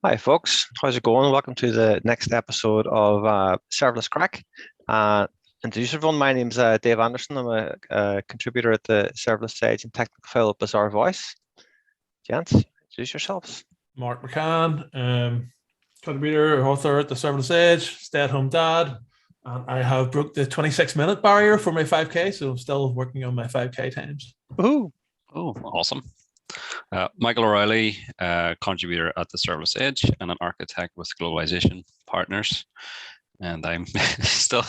Hi, folks. How's it going? Welcome to the next episode of Serverless Craic. Uh, Introduce everyone. My name's Dave Anderson. I'm a contributor at the Serverless Sage and Technical Phil Bizarre Voice. Gents, introduce yourselves. Mark McCann, contributor, author at the Serverless Edge, stay-at-home dad, and I have broke the 26-minute barrier for my 5K, so I'm still working on my 5K times. Woohoo! Oh, awesome. Michael O'Reilly, contributor at the Serverless Edge and an architect with Globalization Partners. And I'm still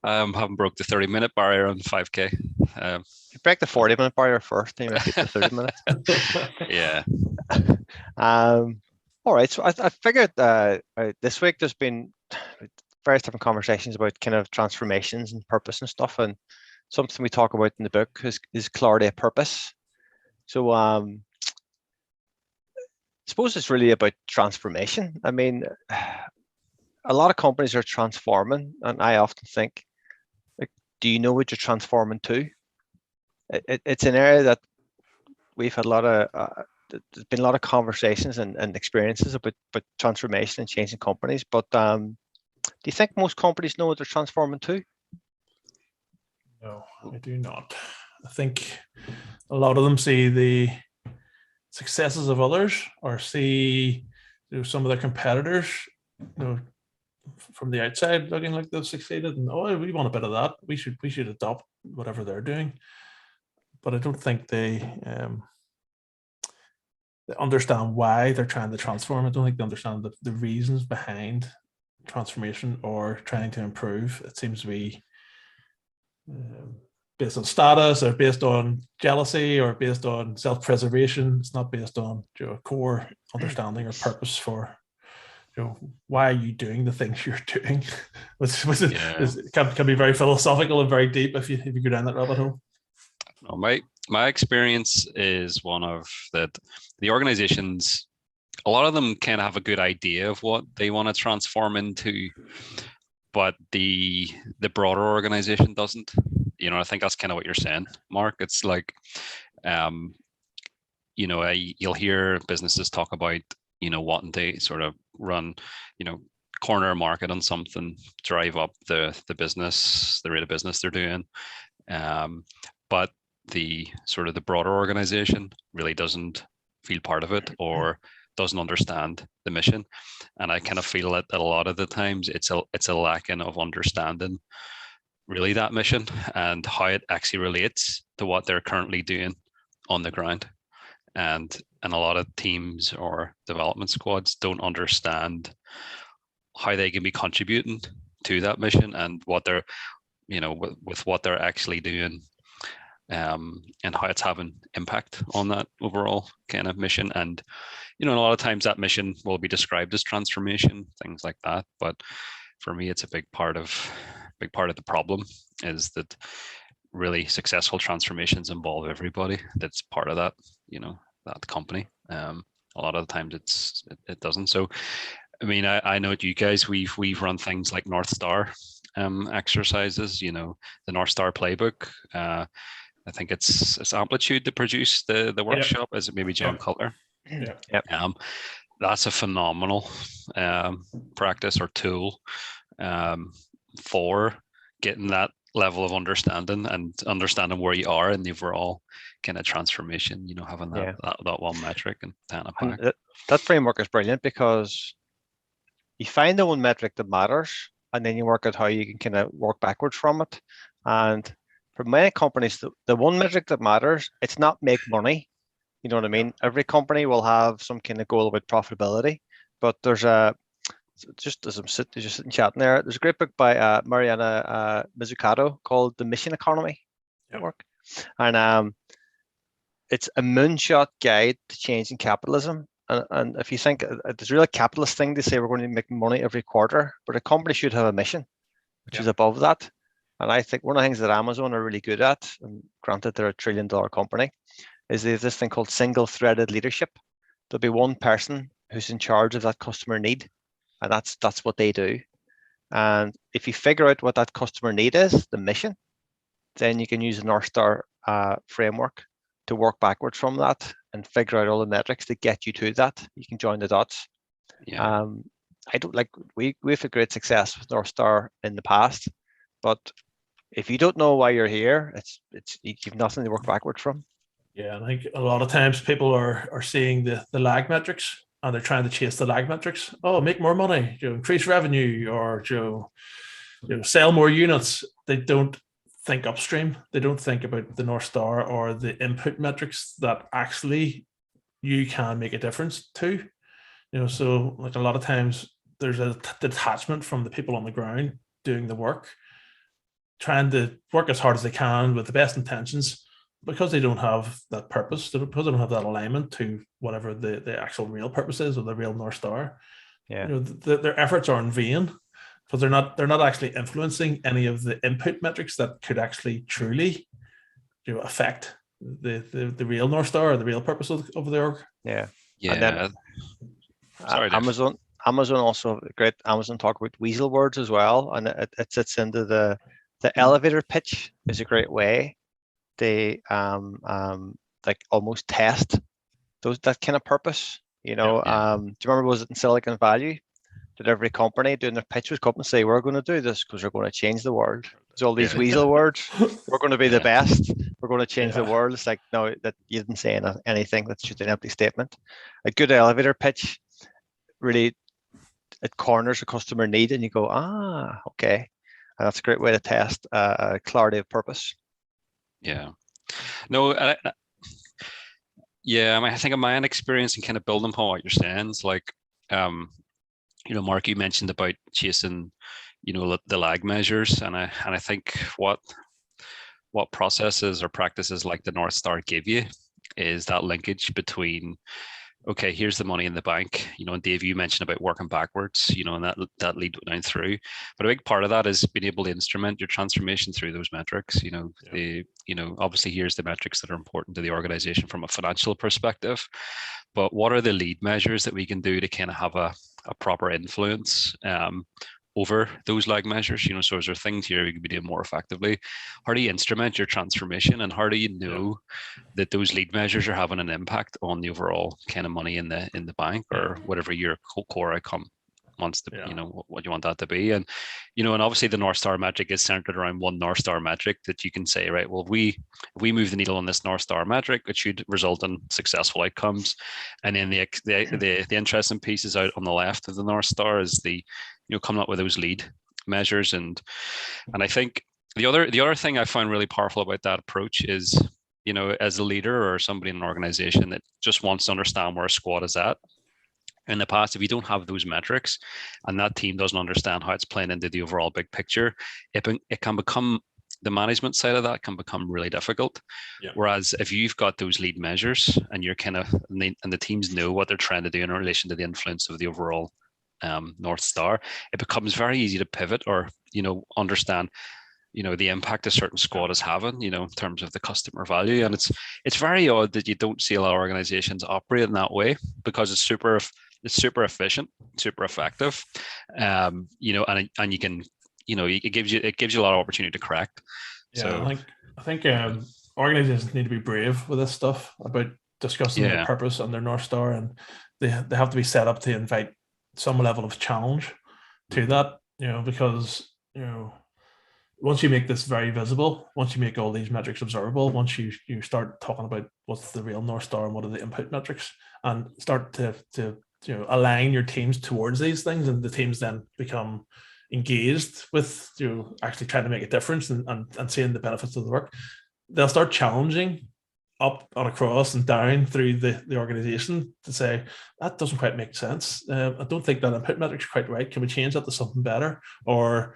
haven't broke the 30-minute barrier on 5K. You break the 40-minute barrier first, then you might get the 30 minutes. Yeah. All right. So I figured this week there's been various different conversations about kind of transformations and purpose and stuff. And something we talk about in the book is clarity of purpose. So I suppose it's really about transformation. I mean, a lot of companies are transforming, and I often think, like, do you know what you're transforming to? It's an area that we've had a lot of, there's been a lot of conversations and experiences about transformation and changing companies. But do you think most companies know what they're transforming to? No, I do not. I think a lot of them see the successes of others or see some of their competitors, from the outside looking like they've succeeded, and we want a bit of that. We should adopt whatever they're doing. But I don't think they understand why they're trying to transform. I don't think they understand the reasons behind transformation or trying to improve. It seems to be based on status or based on jealousy or based on self-preservation. It's not based on core understanding or purpose for why are you doing the things you're doing. It can be very philosophical and very deep if you go down that rabbit hole. No, my experience is one of that the organizations, a lot of them kind of have a good idea of what they want to transform into, but the broader organization doesn't. I think that's kind of what you're saying, Mark. It's like, you'll hear businesses talk about, wanting to sort of run, corner market on something, drive up the business, the rate of business they're doing. But the sort of the broader organization really doesn't feel part of it or doesn't understand the mission. And I kind of feel that a lot of the times it's a lacking of understanding really that mission and how it actually relates to what they're currently doing on the ground. And a lot of teams or development squads don't understand how they can be contributing to that mission and what they're, with what they're actually doing, and how it's having impact on that overall kind of mission. And, a lot of times that mission will be described as transformation, things like that. But for me, it's a big part of the problem is that really successful transformations involve everybody that's part of that, that company. A lot of the times it doesn't. So, I mean, I know you guys, we've run things like North Star exercises, the North Star playbook. I think it's Amplitude that produced the workshop. Is it maybe Jim Cutler? Yeah. That's a phenomenal practice or tool for getting that level of understanding and understanding where you are in the overall kind of transformation, having that one metric and ten a pack. That framework is brilliant because you find the one metric that matters and then you work out how you can kind of work backwards from it. And for many companies, the one metric that matters, it's not make money. You know what I mean? Every company will have some kind of goal about profitability, but there's just as I'm sitting chatting there, there's a great book by Mariana Mazzucato called The Mission Economy Network. And it's a moonshot guide to changing capitalism. And if you think it's a really capitalist thing to say we're going to make money every quarter, but a company should have a mission, which is above that. And I think one of the things that Amazon are really good at, and granted they're $1 trillion company, is there's this thing called single-threaded leadership. There'll be one person who's in charge of that customer need, and that's what they do. And if you figure out what that customer need is, the mission, then you can use the North Star framework to work backwards from that and figure out all the metrics to get you to that. You can join the dots. Yeah. I don't like we've had great success with North Star in the past, but if you don't know why you're here, it's you've nothing to work backwards from. Yeah, I think a lot of times people are seeing the lag metrics and they're trying to chase the lag metrics. Oh, make more money, increase revenue, or sell more units. They don't think upstream. They don't think about the North Star or the input metrics that actually you can make a difference to. So like a lot of times there's a detachment from the people on the ground doing the work, trying to work as hard as they can with the best intentions, because they don't have that purpose, because they don't have that alignment to whatever the actual real purpose is, or the real North Star. Yeah. Their efforts are in vain, because they're not actually influencing any of the input metrics that could actually truly affect the real North Star or the real purpose of the org. Yeah. Yeah. And then Sorry, Dave. Amazon also great. Amazon talk about weasel words as well, and it sits into the elevator pitch is a great way. They like almost test that kind of purpose. Do you remember, was it in Silicon Valley that every company doing their pitch would come and say, we're going to do this because we're going to change the world. There's all these weasel words. We're going to be the best. We're going to change the world. It's like, no, that you didn't say anything. That's just an empty statement. A good elevator pitch really, it corners a customer need, and you go, okay. And that's a great way to test clarity of purpose. Yeah. No, I think in my own experience and kind of building upon what you're saying, it's like, Mark, you mentioned about chasing, the lag measures, and I think what processes or practices like the North Star give you is that linkage between, okay, here's the money in the bank, and Dave, you mentioned about working backwards, and that lead down through. But a big part of that is being able to instrument your transformation through those metrics. Obviously here's the metrics that are important to the organization from a financial perspective, but what are the lead measures that we can do to kind of have a proper influence over those lag measures? So is there things here we could be doing more effectively? How do you instrument your transformation, and how do you know that those lead measures are having an impact on the overall kind of money in the bank, or whatever your core outcome wants to, what you want that to be? And and obviously the North Star metric is centered around one North Star metric that you can say, right, well, if we move the needle on this North Star metric, it should result in successful outcomes. And then the interesting pieces out on the left of the North Star is the coming up with those lead measures. And I think the other thing I found really powerful about that approach is, as a leader or somebody in an organization that just wants to understand where a squad is at. In the past, if you don't have those metrics and that team doesn't understand how it's playing into the overall big picture, it can become, the management side of that can become really difficult. Yeah. Whereas if you've got those lead measures and you're and the teams know what they're trying to do in relation to the influence of the overall North Star, it becomes very easy to pivot or understand the impact a certain squad is having in terms of the customer value. And it's very odd that you don't see a lot of organizations operate in that way, because it's super efficient, super effective, and you can it gives you a lot of opportunity to correct. I think organizations need to be brave with this stuff about discussing their purpose and their North Star, and they have to be set up to invite some level of challenge to that, because once you make this very visible, once you make all these metrics observable, once you start talking about what's the real North Star and what are the input metrics, and start to align your teams towards these things, and the teams then become engaged with actually trying to make a difference and seeing the benefits of the work, they'll start challenging up and across and down through the organization to say, that doesn't quite make sense. I don't think that input metric is quite right. Can we change that to something better? Or,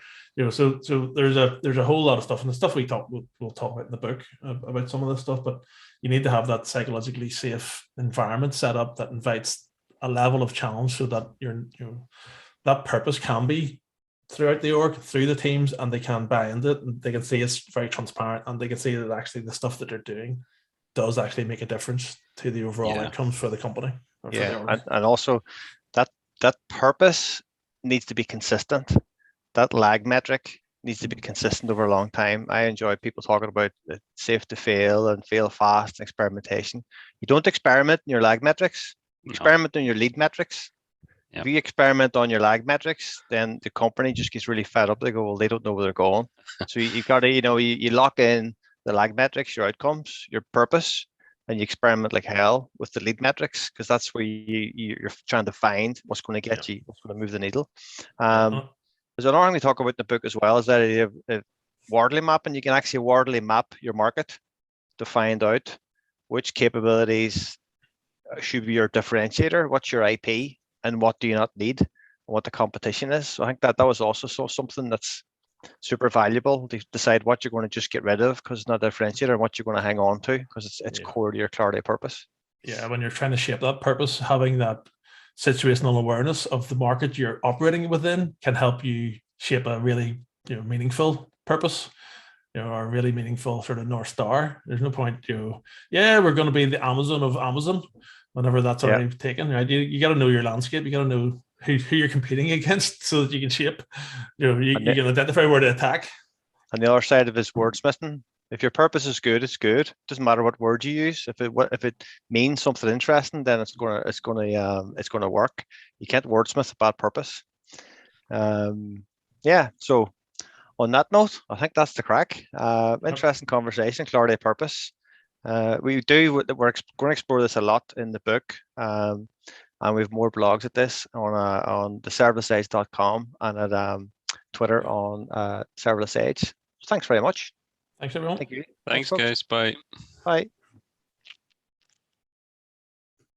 so there's a whole lot of stuff, and the stuff we'll talk about in the book about some of this stuff, but you need to have that psychologically safe environment set up that invites a level of challenge, so that that purpose can be throughout the org, through the teams, and they can buy into it, and they can see it's very transparent, and they can see that actually the stuff that they're doing does actually make a difference to the overall outcomes for the company. And also that purpose needs to be consistent. That lag metric needs to be consistent over a long time. I enjoy people talking about safe to fail and fail fast and experimentation. You don't experiment in your lag metrics. Experiment on your lead metrics. Yep. If you experiment on your lag metrics, then the company just gets really fed up. They go, well, they don't know where they're going. So you've got to, you lock in the lag metrics, your outcomes, your purpose, and you experiment like hell with the lead metrics, because that's where you're trying to find what's going to get you, what's going to move the needle. There's another thing we talk about in the book as well, is that idea of Wardley mapping. You can actually Wardley map your market to find out which capabilities should be your differentiator, what's your IP, and what do you not need, and what the competition is. So I think that was also something that's super valuable to decide what you're going to just get rid of because it's not a differentiator, and what you're going to hang on to because it's core to your clarity of purpose. Yeah, when you're trying to shape that purpose, having that situational awareness of the market you're operating within can help you shape a really meaningful purpose, or a really meaningful sort of North Star. There's no point, we're going to be the Amazon of Amazon whenever that's already taken, right? You got to know your landscape. You got to know who you're competing against so that you can shape, you can identify where to attack. And the other side of it is wordsmithing. If your purpose is good, it's good. Doesn't matter what word you use. If it means something interesting, then it's gonna work. You can't wordsmith a bad purpose. So on that note, I think that's the crack. Interesting conversation, clarity of purpose. We're going to explore this a lot in the book, and we have more blogs at this on the serverlessage.com and at Twitter on serverless age. Thanks very much. Thanks, everyone. Thank you. Thanks guys. Bye. Bye.